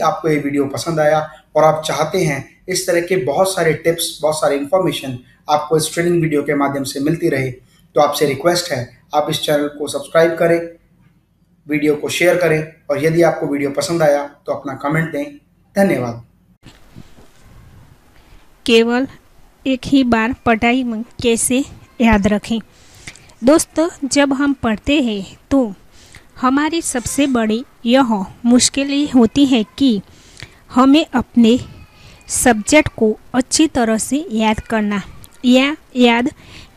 आपको ये वीडियो पसंद आया और आप चाहते हैं इस तरह के बहुत सारे टिप्स, बहुत सारे इंफॉर्मेशन आपको इस ट्रेनिंग वीडियो के माध्यम से मिलती रहे, तो आपसे रिक्वेस्ट है आप इस चैनल को सब्सक्राइब करें, वीडियो को शेयर करें और यदि आपको वीडियो पसंद आया तो अपना कमेंट दें। धन्यवाद। केवल एक ही बार पढ़ाई में कैसे याद रखें। दोस्तों, जब हम पढ़ते हैं तो हमारी सबसे बड़ी यह मुश्किल होती है कि हमें अपने सब्जेक्ट को अच्छी तरह से याद करना या याद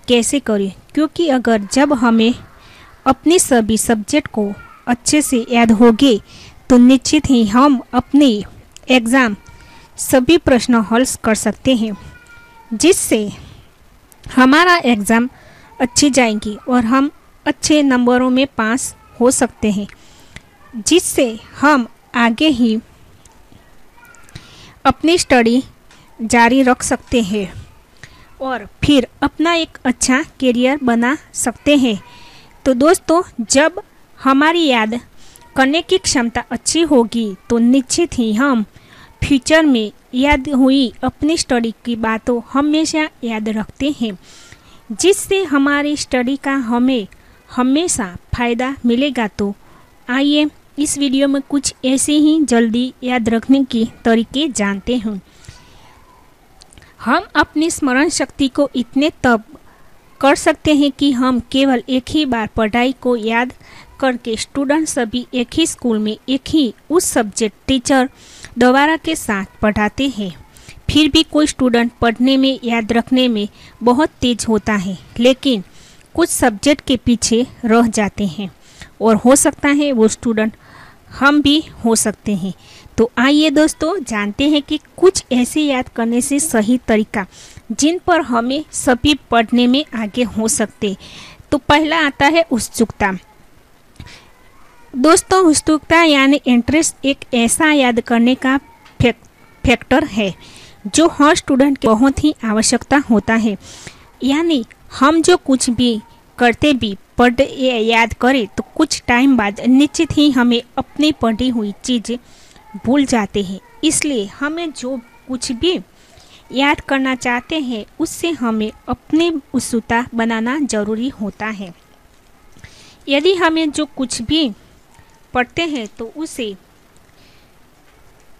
कैसे करें, क्योंकि अगर जब हमें अपने सभी सब्जेक्ट को अच्छे से याद होंगे तो निश्चित ही हम अपने एग्ज़ाम सभी प्रश्न हल कर सकते हैं, जिससे हमारा एग्ज़ाम अच्छी जाएंगी और हम अच्छे नंबरों में पास हो सकते हैं, जिससे हम आगे ही अपनी स्टडी जारी रख सकते हैं और फिर अपना एक अच्छा करियर बना सकते हैं। तो दोस्तों, जब हमारी याद करने की क्षमता अच्छी होगी तो निश्चित ही हम फ्यूचर में याद हुई अपनी स्टडी की बातों हमेशा याद रखते हैं, जिससे हमारी स्टडी का हमें हमेशा फ़ायदा मिलेगा। तो आइए इस वीडियो में कुछ ऐसे ही जल्दी याद रखने के तरीके जानते हैं। हम अपनी स्मरण शक्ति को इतने तब कर सकते हैं कि हम केवल एक ही बार पढ़ाई को याद करके स्टूडेंट सभी एक ही स्कूल में एक ही उस सब्जेक्ट टीचर दोबारा के साथ पढ़ाते हैं। फिर भी कोई स्टूडेंट पढ़ने में याद रखने में बहुत तेज होता है, लेकिन कुछ सब्जेक्ट के पीछे रह जाते हैं और हो सकता है वो स्टूडेंट हम भी हो सकते हैं। तो आइए दोस्तों जानते हैं कि कुछ ऐसे याद करने से सही तरीका जिन पर हमें सभी पढ़ने में आगे हो सकते। तो पहला आता है उत्सुकता। दोस्तों, उत्सुकता यानी इंटरेस्ट एक ऐसा याद करने का फैक्टर है जो हर स्टूडेंट के बहुत ही आवश्यकता होता है। यानी हम जो कुछ भी करते भी पढ़ याद करें तो कुछ टाइम बाद निश्चित ही हमें अपनी पढ़ी हुई चीज़ें भूल जाते हैं। इसलिए हमें जो कुछ भी याद करना चाहते हैं उससे हमें अपनी उत्सुकता बनाना जरूरी होता है। यदि हमें जो कुछ भी पढ़ते हैं तो उसे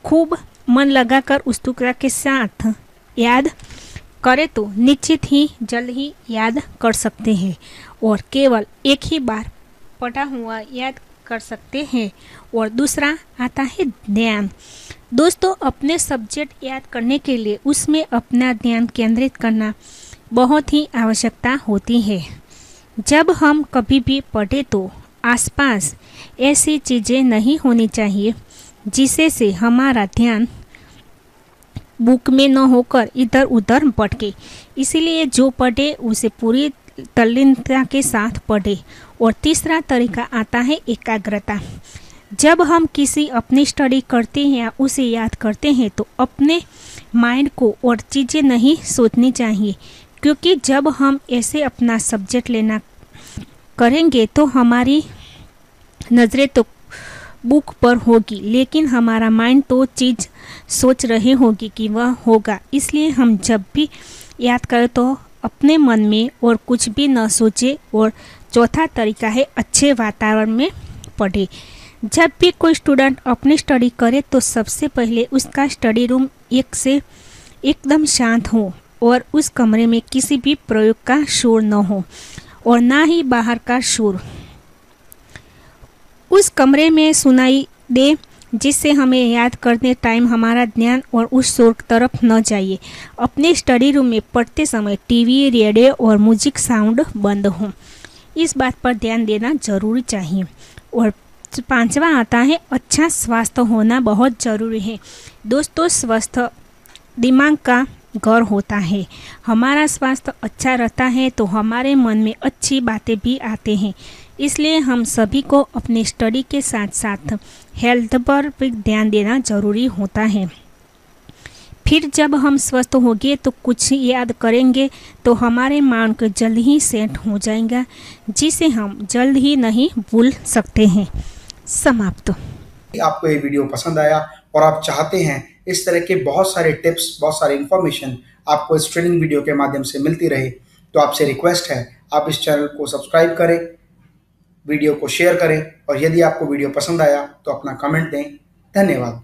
खूब मन लगाकर उत्सुकता के साथ याद करें तो निश्चित ही जल्द ही याद कर सकते हैं और केवल एक ही बार पढ़ा हुआ याद कर सकते हैं। और दूसरा आता है ध्यान। दोस्तों, अपने सब्जेक्ट याद करने के लिए उसमें अपना ध्यान केंद्रित करना बहुत ही आवश्यकता होती है। जब हम कभी भी पढ़े तो आसपास ऐसी चीज़ें नहीं होनी चाहिए जिससे से हमारा ध्यान बुक में न होकर इधर उधर भटके। इसीलिए जो पढ़े उसे पूरी तल्लीनता के साथ पढ़े। और तीसरा तरीका आता है एकाग्रता। जब हम किसी अपनी स्टडी करते हैं या उसे याद करते हैं तो अपने माइंड को और चीज़ें नहीं सोचनी चाहिए, क्योंकि जब हम ऐसे अपना सब्जेक्ट लेना करेंगे तो हमारी नज़रें तो बुक पर होगी, लेकिन हमारा माइंड तो चीज़ सोच रही होगी कि वह होगा। इसलिए हम जब भी याद करें तो अपने मन में और कुछ भी न सोचे। और चौथा तरीका है अच्छे वातावरण में पढ़े। जब भी कोई स्टूडेंट अपनी स्टडी करे तो सबसे पहले उसका स्टडी रूम एकदम शांत हो और उस कमरे में किसी भी प्रयोग का शोर न हो और ना ही बाहर का शोर उस कमरे में सुनाई दे, जिससे हमें याद करने टाइम हमारा ध्यान और उस शोर तरफ न जाइए। अपने स्टडी रूम में पढ़ते समय टीवी, रेडियो और म्यूजिक साउंड बंद हो, इस बात पर ध्यान देना जरूरी चाहिए। और पांचवा आता है अच्छा स्वास्थ्य होना बहुत ज़रूरी है। दोस्तों, स्वस्थ दिमाग का घर होता है। हमारा स्वास्थ्य अच्छा रहता है तो हमारे मन में अच्छी बातें भी आते हैं। इसलिए हम सभी को अपनी स्टडी के साथ साथ हेल्थ पर भी ध्यान देना जरूरी होता है। फिर जब हम स्वस्थ होंगे तो कुछ याद करेंगे तो हमारे माइंड को जल्द ही सेट हो जाएगा, जिसे हम जल्द ही नहीं भूल सकते हैं। समाप्त। आपको ये वीडियो पसंद आया और आप चाहते हैं इस तरह के बहुत सारे टिप्स, बहुत सारे इन्फॉर्मेशन आपको इस ट्रेनिंग वीडियो के माध्यम से मिलती रहे, तो आपसे रिक्वेस्ट है आप इस चैनल को सब्सक्राइब करें, वीडियो को शेयर करें और यदि आपको वीडियो पसंद आया तो अपना कमेंट दें। धन्यवाद।